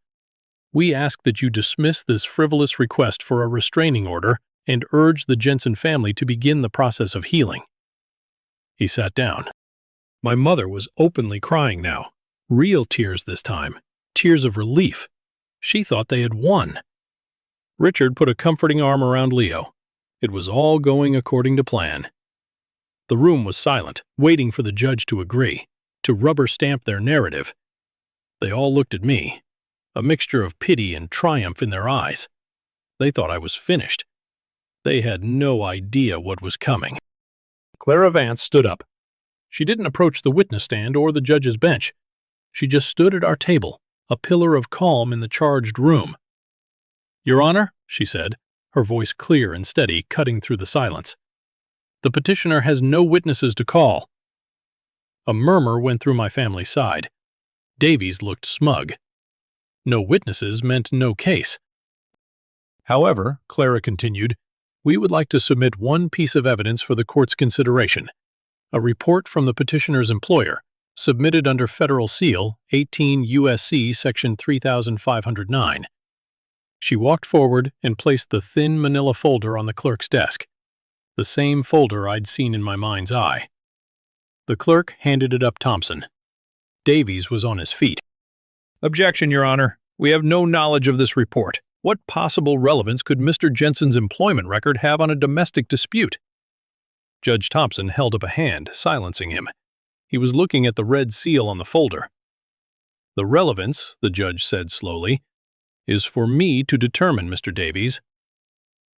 We ask that you dismiss this frivolous request for a restraining order and urge the Jensen family to begin the process of healing." He sat down. My mother was openly crying now. Real tears this time. Tears of relief. She thought they had won. Richard put a comforting arm around Leo. It was all going according to plan. The room was silent, waiting for the judge to agree, to rubber stamp their narrative. They all looked at me, a mixture of pity and triumph in their eyes. They thought I was finished. They had no idea what was coming. Clara Vance stood up. She didn't approach the witness stand or the judge's bench. She just stood at our table, a pillar of calm in the charged room. "Your Honor," she said, her voice clear and steady, cutting through the silence, "the petitioner has no witnesses to call." A murmur went through my family's side. Davies looked smug. No witnesses meant no case. "However," Clara continued, "we would like to submit one piece of evidence for the court's consideration, a report from the petitioner's employer, submitted under Federal Seal 18 U.S.C. Section 3509. She walked forward and placed the thin manila folder on the clerk's desk, the same folder I'd seen in my mind's eye. The clerk handed it up Thompson. Davies was on his feet. "Objection, Your Honor. We have no knowledge of this report. What possible relevance could Mr. Jensen's employment record have on a domestic dispute?" Judge Thompson held up a hand, silencing him. He was looking at the red seal on the folder. "The relevance," the judge said slowly, "is for me to determine, Mr. Davies."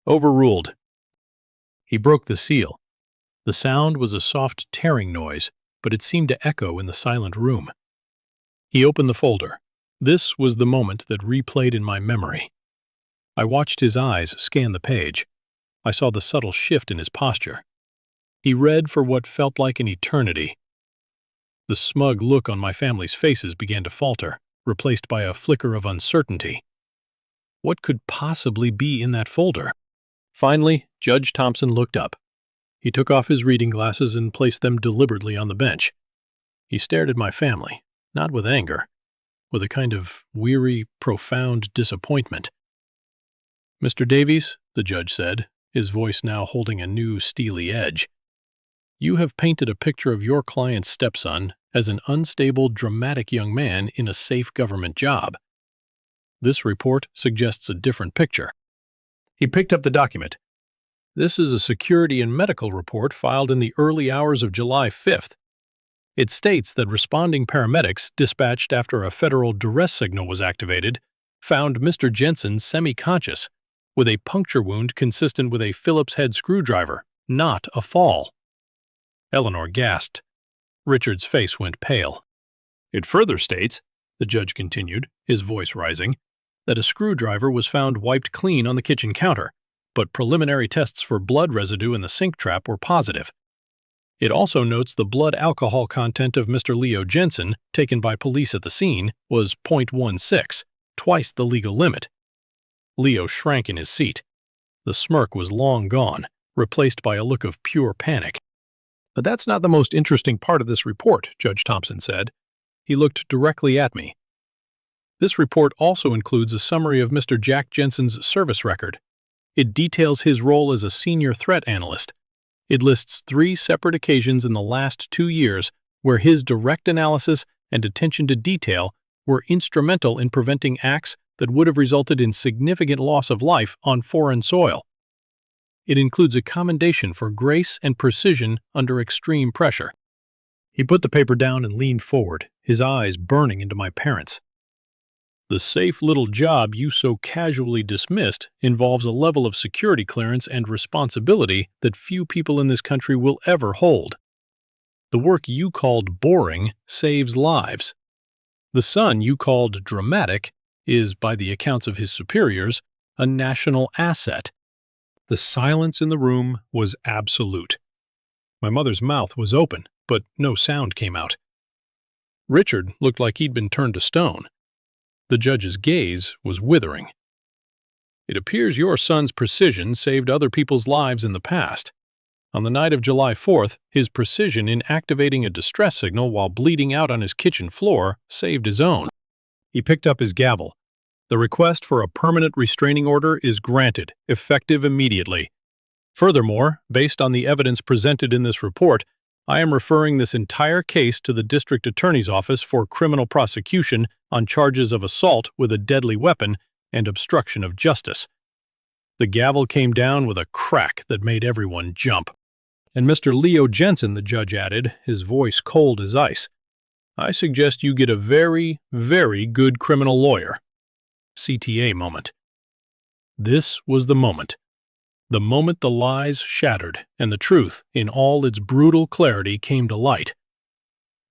Overruled. He broke the seal. The sound was a soft tearing noise, but it seemed to echo in the silent room. He opened the folder. This was the moment that replayed in my memory. I watched his eyes scan the page. I saw the subtle shift in his posture. He read for what felt like an eternity. The smug look on my family's faces began to falter, replaced by a flicker of uncertainty. What could possibly be in that folder? Finally, Judge Thompson looked up. He took off his reading glasses and placed them deliberately on the bench. He stared at my family, not with anger, with a kind of weary, profound disappointment. "Mr. Davies," the judge said, his voice now holding a new steely edge, "you have painted a picture of your client's stepson as an unstable, dramatic young man in a safe government job. This report suggests a different picture." He picked up the document. "This is a security and medical report filed in the early hours of July 5th. It states that responding paramedics dispatched after a federal duress signal was activated found Mr. Jensen semi-conscious, with a puncture wound consistent with a Phillips head screwdriver, not a fall." Eleanor gasped. Richard's face went pale. "It further states," the judge continued, his voice rising, "that a screwdriver was found wiped clean on the kitchen counter, but preliminary tests for blood residue in the sink trap were positive. It also notes the blood alcohol content of Mr. Leo Jensen, taken by police at the scene, was 0.16, twice the legal limit." Leo shrank in his seat. The smirk was long gone, replaced by a look of pure panic. "But that's not the most interesting part of this report," Judge Thompson said. He looked directly at me. "This report also includes a summary of Mr. Jack Jensen's service record. It details his role as a senior threat analyst. It lists 3 separate occasions in the last 2 years where his direct analysis and attention to detail were instrumental in preventing acts that would have resulted in significant loss of life on foreign soil." It includes a commendation for grace and precision under extreme pressure. He put the paper down and leaned forward, his eyes burning into my parents. The safe little job you so casually dismissed involves a level of security clearance and responsibility that few people in this country will ever hold. The work you called boring saves lives. The son you called dramatic is, by the accounts of his superiors, a national asset. The silence in the room was absolute. My mother's mouth was open, but no sound came out. Richard looked like he'd been turned to stone. The judge's gaze was withering. It appears your son's precision saved other people's lives in the past. On the night of July 4th, his precision in activating a distress signal while bleeding out on his kitchen floor saved his own. He picked up his gavel. The request for a permanent restraining order is granted, effective immediately. Furthermore, based on the evidence presented in this report, I am referring this entire case to the District Attorney's Office for criminal prosecution on charges of assault with a deadly weapon and obstruction of justice. The gavel came down with a crack that made everyone jump. And Mr. Leo Jensen, the judge added, his voice cold as ice, I suggest you get a very, very good criminal lawyer. CTA moment. This was the moment. The moment the lies shattered and the truth, in all its brutal clarity, came to light.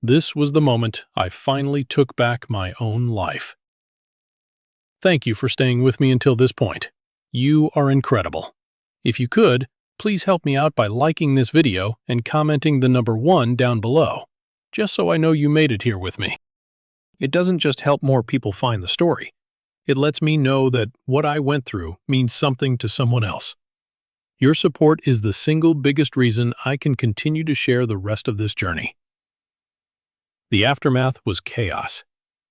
This was the moment I finally took back my own life. Thank you for staying with me until this point. You are incredible. If you could, please help me out by liking this video and commenting the number 1 down below, just so I know you made it here with me. It doesn't just help more people find the story. It lets me know that what I went through means something to someone else. Your support is the single biggest reason I can continue to share the rest of this journey. The aftermath was chaos.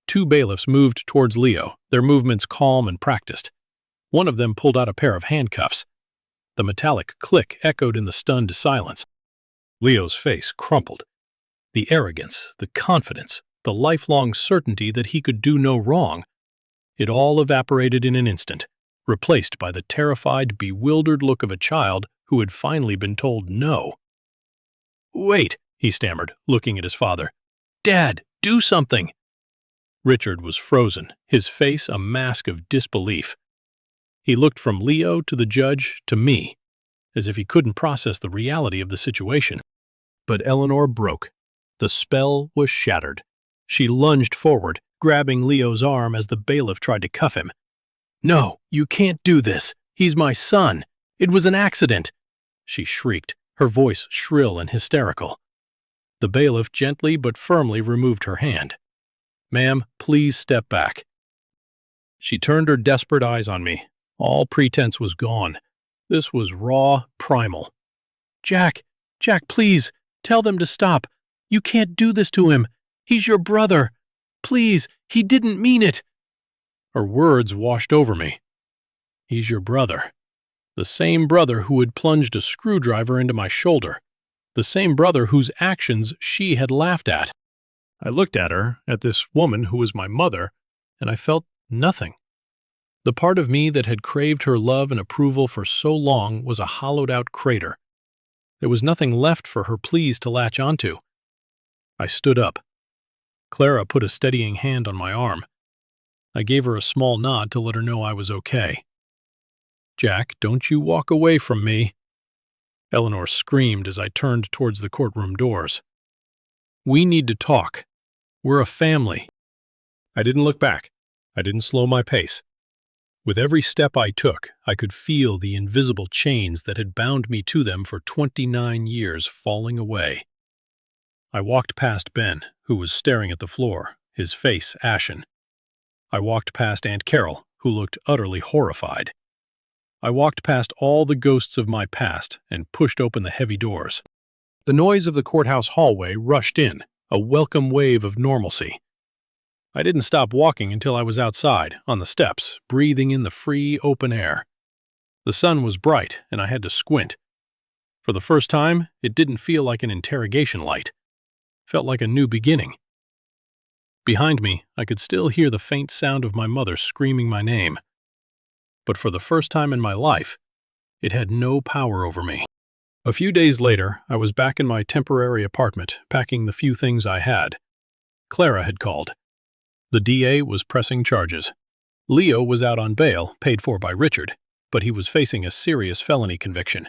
2 bailiffs moved towards Leo, their movements calm and practiced. One of them pulled out a pair of handcuffs. The metallic click echoed in the stunned silence. Leo's face crumpled. The arrogance, the confidence, the lifelong certainty that he could do no wrong, it all evaporated in an instant, replaced by the terrified, bewildered look of a child who had finally been told no. "Wait," he stammered, looking at his father. "Dad, do something!" Richard was frozen, his face a mask of disbelief. He looked from Leo to the judge to me, as if he couldn't process the reality of the situation. But Eleanor broke. The spell was shattered. She lunged forward, grabbing Leo's arm as the bailiff tried to cuff him. "No, you can't do this. He's my son. It was an accident," she shrieked, her voice shrill and hysterical. The bailiff gently but firmly removed her hand. "Ma'am, please step back." She turned her desperate eyes on me. All pretense was gone. This was raw, primal. Jack, please, tell them to stop. You can't do this to him. He's your brother. Please, he didn't mean it." Her words washed over me. He's your brother. The same brother who had plunged a screwdriver into my shoulder. The same brother whose actions she had laughed at. I looked at her, at this woman who was my mother, and I felt nothing. The part of me that had craved her love and approval for so long was a hollowed-out crater. There was nothing left for her pleas to latch onto. I stood up. Clara put a steadying hand on my arm. I gave her a small nod to let her know I was okay. "Jack, don't you walk away from me." Eleanor screamed as I turned towards the courtroom doors. "We need to talk. We're a family." I didn't look back. I didn't slow my pace. With every step I took, I could feel the invisible chains that had bound me to them for 29 years falling away. I walked past Ben, who was staring at the floor, his face ashen. I walked past Aunt Carol, who looked utterly horrified. I walked past all the ghosts of my past and pushed open the heavy doors. The noise of the courthouse hallway rushed in, a welcome wave of normalcy. I didn't stop walking until I was outside, on the steps, breathing in the free, open air. The sun was bright, and I had to squint. For the first time, it didn't feel like an interrogation light. It felt like a new beginning. Behind me, I could still hear the faint sound of my mother screaming my name. But for the first time in my life, It had no power over me. A few days later, I was back in my temporary apartment, packing the few things I had. Clara had called. The DA was pressing charges. Leo was out on bail, paid for by Richard, but he was facing a serious felony conviction.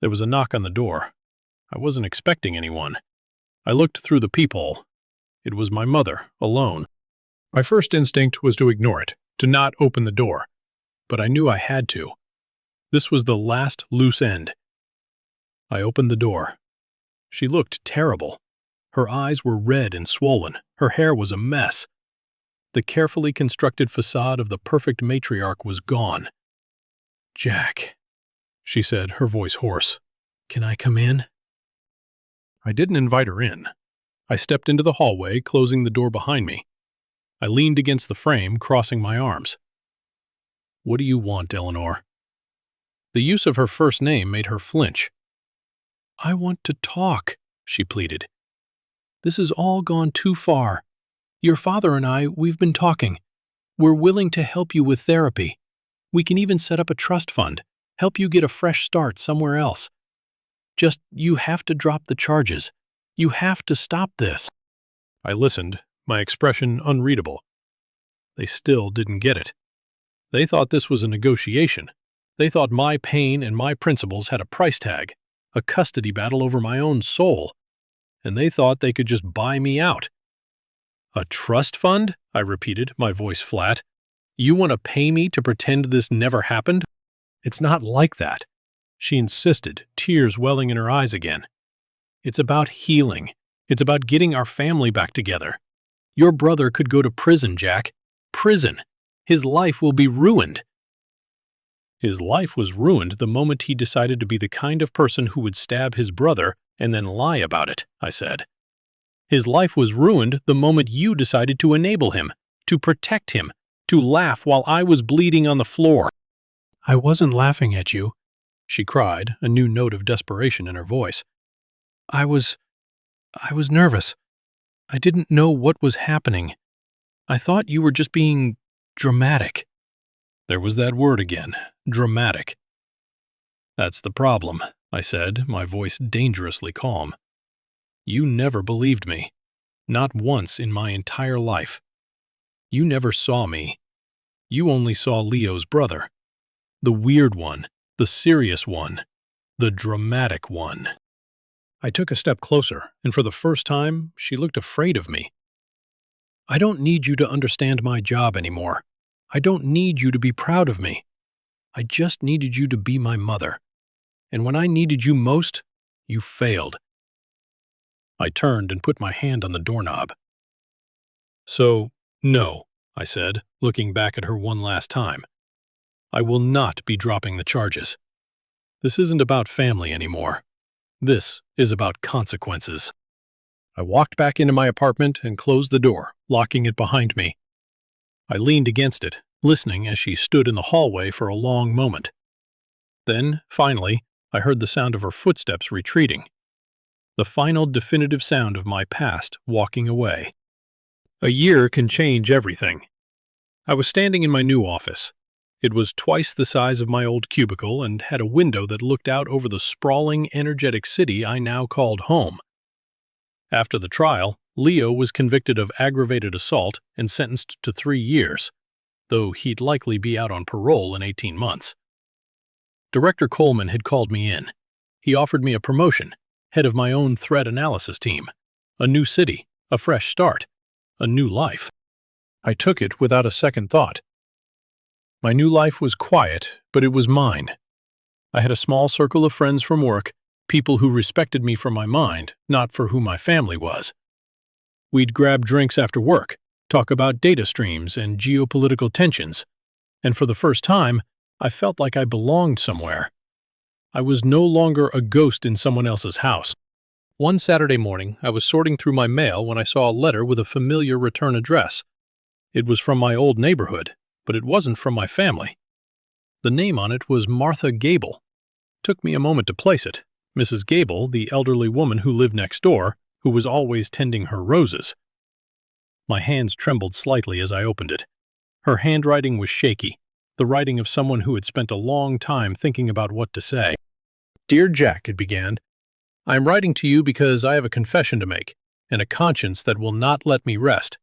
There was a knock on the door. I wasn't expecting anyone. I looked through the peephole. It was my mother, alone. My first instinct was to ignore it, to not open the door, but I knew I had to. This was the last loose end. I opened the door. She looked terrible. Her eyes were red and swollen. Her hair was a mess. The carefully constructed facade of the perfect matriarch was gone. "Jack," she said, her voice hoarse. "Can I come in?" I didn't invite her in. I stepped into the hallway, closing the door behind me. I leaned against the frame, crossing my arms. "What do you want, Eleanor?" The use of her first name made her flinch. "I want to talk," she pleaded. "This has all gone too far. Your father and we've been talking. We're willing to help you with therapy. We can even set up a trust fund, help you get a fresh start somewhere else. Just, you have to drop the charges. You have to stop this." I listened, my expression unreadable. They still didn't get it. They thought this was a negotiation. They thought my pain and my principles had a price tag, a custody battle over my own soul, and they thought they could just buy me out. "A trust fund?" I repeated, my voice flat. "You want to pay me to pretend this never happened?" "It's not like that," she insisted, tears welling in her eyes again. "It's about healing. It's about getting our family back together. Your brother could go to prison, Jack. Prison. His life will be ruined." His life was ruined the moment he decided to be the kind of person who would stab his brother and then lie about it, I said. His life was ruined the moment you decided to enable him, to protect him, to laugh while I was bleeding on the floor. "I wasn't laughing at you," she cried, a new note of desperation in her voice. I was nervous. I didn't know what was happening. I thought you were just being dramatic." There was that word again, dramatic. "That's the problem," I said, my voice dangerously calm. "You never believed me. Not once in my entire life. You never saw me. You only saw Leo's brother. The weird one, the serious one, the dramatic one." I took a step closer, and for the first time, she looked afraid of me. "I don't need you to understand my job anymore. I don't need you to be proud of me. I just needed you to be my mother. And when I needed you most, you failed." I turned and put my hand on the doorknob. "So, no," I said, looking back at her one last time. "I will not be dropping the charges. This isn't about family anymore. This is about consequences." I walked back into my apartment and closed the door, locking it behind me. I leaned against it, listening as she stood in the hallway for a long moment. Then, finally, I heard the sound of her footsteps retreating. The final definitive sound of my past walking away. A year can change everything. I was standing in my new office. It was twice the size of my old cubicle and had a window that looked out over the sprawling, energetic city I now called home. After the trial, Leo was convicted of aggravated assault and sentenced to 3 years, though he'd likely be out on parole in 18 months. Director Coleman had called me in. He offered me a promotion, head of my own threat analysis team, a new city, a fresh start, a new life. I took it without a second thought. My new life was quiet, but it was mine. I had a small circle of friends from work, people who respected me for my mind, not for who my family was. We'd grab drinks after work, talk about data streams and geopolitical tensions, and for the first time, I felt like I belonged somewhere. I was no longer a ghost in someone else's house. One Saturday morning, I was sorting through my mail when I saw a letter with a familiar return address. It was from my old neighborhood, but it wasn't from my family. The name on it was Martha Gable. Took me a moment to place it. Mrs. Gable, the elderly woman who lived next door, who was always tending her roses. My hands trembled slightly as I opened it. Her handwriting was shaky. the writing of someone who had spent a long time thinking about what to say. "Dear Jack," it began, "I am writing to you because I have a confession to make, and a conscience that will not let me rest.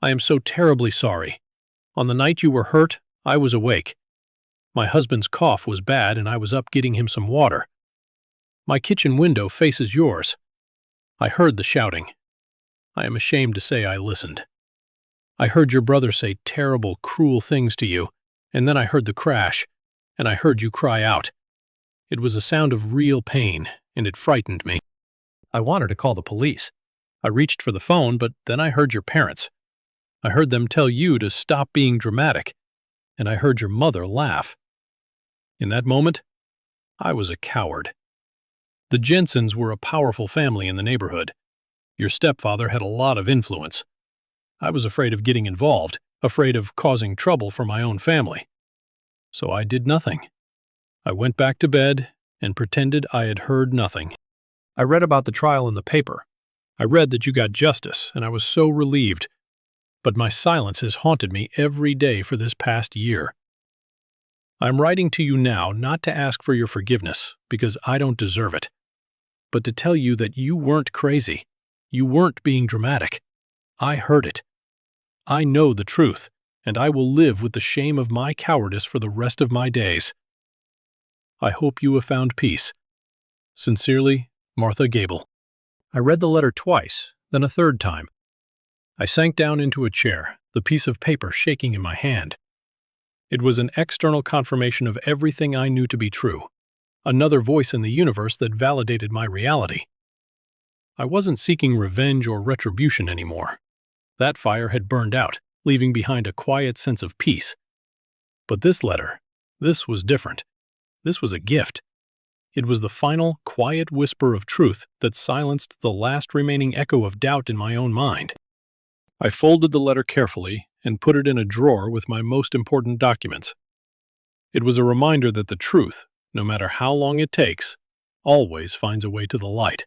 I am so terribly sorry. On the night you were hurt, I was awake. My husband's cough was bad, and I was up getting him some water. My kitchen window faces yours. I heard the shouting. I am ashamed to say I listened. I heard your brother say terrible, cruel things to you, and then I heard the crash, and I heard you cry out. It was a sound of real pain, and it frightened me. I wanted to call the police. I reached for the phone, but then I heard your parents. I heard them tell you to stop being dramatic, and I heard your mother laugh. In that moment, I was a coward. The Jensens were a powerful family in the neighborhood. Your stepfather had a lot of influence. I was afraid of getting involved, afraid of causing trouble for my own family. So I did nothing. I went back to bed and pretended I had heard nothing. I read about the trial in the paper. I read that you got justice, and I was so relieved. But my silence has haunted me every day for this past year. I'm writing to you now not to ask for your forgiveness, because I don't deserve it, but to tell you that you weren't crazy. You weren't being dramatic. I heard it. I know the truth, and I will live with the shame of my cowardice for the rest of my days. I hope you have found peace. Sincerely, Martha Gable. I read the letter twice, then a third time. I sank down into a chair, the piece of paper shaking in my hand. It was an external confirmation of everything I knew to be true, another voice in the universe that validated my reality. I wasn't seeking revenge or retribution anymore. That fire had burned out, leaving behind a quiet sense of peace. But this letter, this was different. This was a gift. It was the final, quiet whisper of truth that silenced the last remaining echo of doubt in my own mind. I folded the letter carefully and put it in a drawer with my most important documents. It was a reminder that the truth, no matter how long it takes, always finds a way to the light.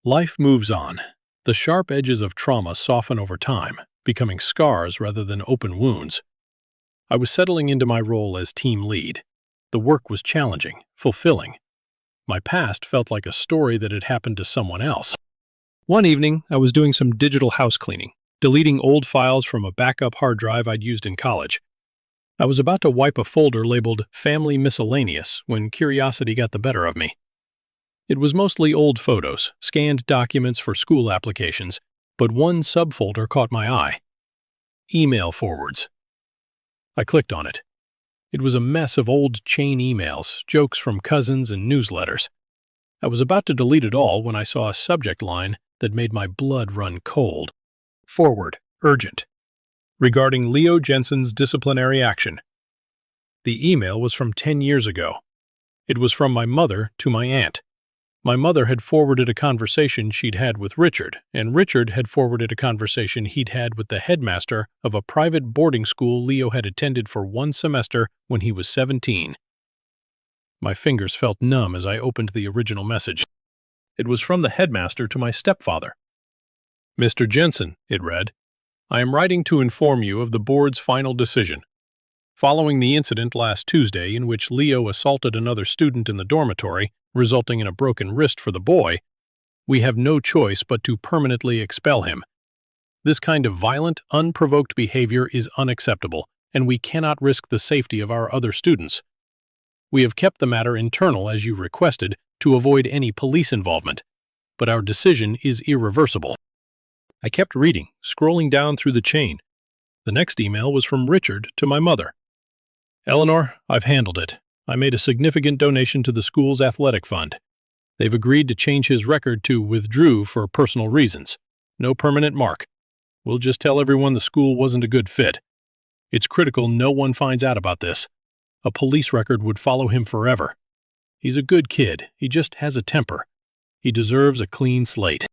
Life moves on. The sharp edges of trauma soften over time, becoming scars rather than open wounds. I was settling into my role as team lead. The work was challenging, fulfilling. My past felt like a story that had happened to someone else. One evening, I was doing some digital house cleaning, deleting old files from a backup hard drive I'd used in college. I was about to wipe a folder labeled Family Miscellaneous when curiosity got the better of me. It was mostly old photos, scanned documents for school applications, but one subfolder caught my eye. Email forwards. I clicked on it. It was a mess of old chain emails, jokes from cousins, and newsletters. I was about to delete it all when I saw a subject line that made my blood run cold. Forward, urgent. Regarding Leo Jensen's disciplinary action. The email was from 10 years ago. It was from my mother to my aunt. My mother had forwarded a conversation she'd had with Richard, and Richard had forwarded a conversation he'd had with the headmaster of a private boarding school Leo had attended for one semester when he was 17. My fingers felt numb as I opened the original message. It was from the headmaster to my stepfather. Mr. Jensen, it read, I am writing to inform you of the board's final decision. Following the incident last Tuesday in which Leo assaulted another student in the dormitory, resulting in a broken wrist for the boy, we have no choice but to permanently expel him. This kind of violent, unprovoked behavior is unacceptable, and we cannot risk the safety of our other students. We have kept the matter internal as you requested to avoid any police involvement, but our decision is irreversible. I kept reading, scrolling down through the chain. The next email was from Richard to my mother. Eleanor, I've handled it. I made a significant donation to the school's athletic fund. They've agreed to change his record to withdrew for personal reasons. No permanent mark. We'll just tell everyone the school wasn't a good fit. It's critical no one finds out about this. A police record would follow him forever. He's a good kid. He just has a temper. He deserves a clean slate.